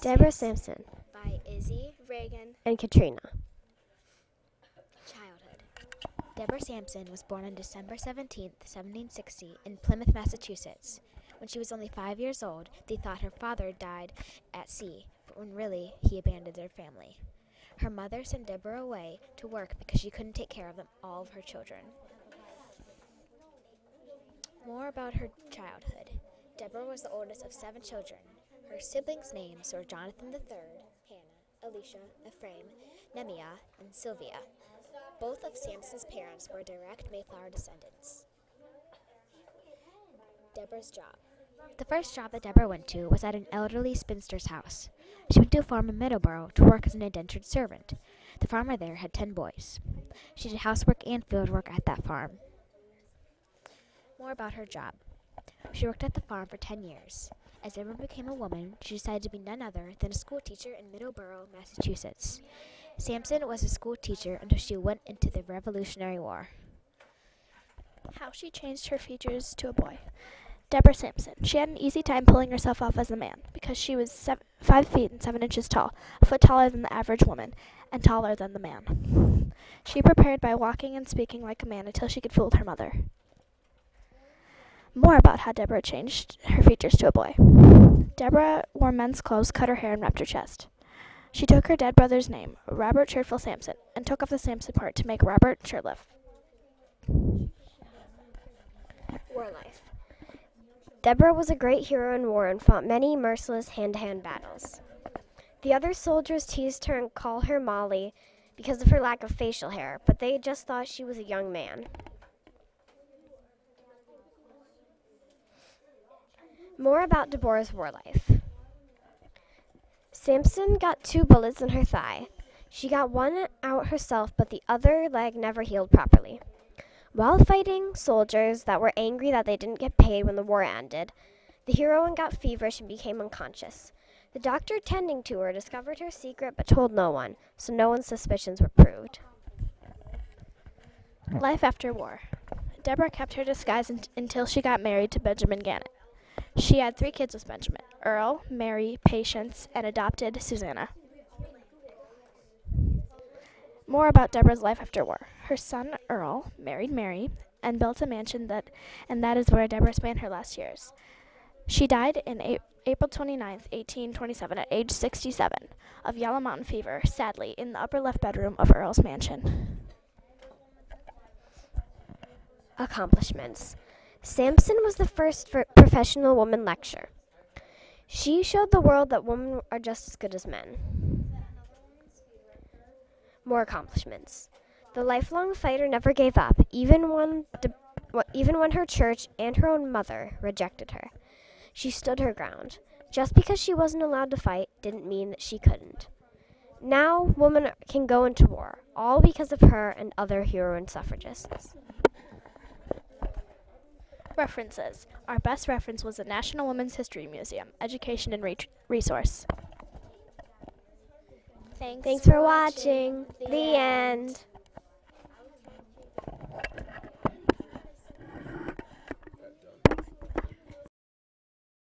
Deborah Sampson by Izzy, Reagan. and Katrina. Childhood. Deborah Sampson was born on December 17, 1760, in Plymouth, Massachusetts. When she was only 5 years old, they thought her father died at sea, but when really he abandoned their family. Her mother sent Deborah away to work because she couldn't take care of all of her children. More about her childhood. Deborah was the oldest of 7 children. Her siblings' names were Jonathan III, Hannah, Alicia, Ephraim, Nehemiah, and Sylvia. Both of Samson's parents were direct Mayflower descendants. Deborah's job. The first job that Deborah went to was at an elderly spinster's house. She went to a farm in Middleborough to work as an indentured servant. The farmer there had 10 boys. She did housework and fieldwork at that farm. More about her job. She worked at the farm for 10 years. As Deborah became a woman, she decided to be none other than a school teacher in Middleborough, Massachusetts. Sampson was a school teacher until she went into the Revolutionary War. How she changed her features to a boy. Deborah Sampson. She had an easy time pulling herself off as a man because she was 5 feet and 7 inches tall, a foot taller than the average woman, and taller than the man. She prepared by walking and speaking like a man until she could fool her mother. More about how Deborah changed her features to a boy. Deborah wore men's clothes, cut her hair, and wrapped her chest. She took her dead brother's name, Robert Shirtful Sampson, and took off the Sampson part to make Robert Shirtliff. War life. Deborah was a great hero in war and fought many merciless hand-to-hand battles. The other soldiers teased her and called her Molly because of her lack of facial hair, but they just thought she was a young man. More about Deborah's war life. Sampson got 2 bullets in her thigh. She got one out herself, but the other leg never healed properly. While fighting soldiers that were angry that they didn't get paid when the war ended, the heroine got feverish and became unconscious. The doctor tending to her discovered her secret but told no one, so no one's suspicions were proved. Life after war. Deborah kept her disguise until she got married to Benjamin Gannett. She had 3 kids with Benjamin: Earl, Mary, Patience, and adopted Susanna. More about Deborah's life after war. Her son, Earl, married Mary and built a mansion that is where Deborah spent her last years. She died in April 29, 1827, at age 67, of yellow mountain fever, sadly, in the upper left bedroom of Earl's mansion. Accomplishments. Sampson was the first professional woman lecturer. She showed the world that women are just as good as men. More accomplishments. The lifelong fighter never gave up, even when her church and her own mother rejected her. She stood her ground. Just because she wasn't allowed to fight didn't mean that she couldn't. Now women can go into war, all because of her and other heroine suffragists. References. Our best reference was the National Women's History Museum, Education and Resource. Thanks for watching. The end.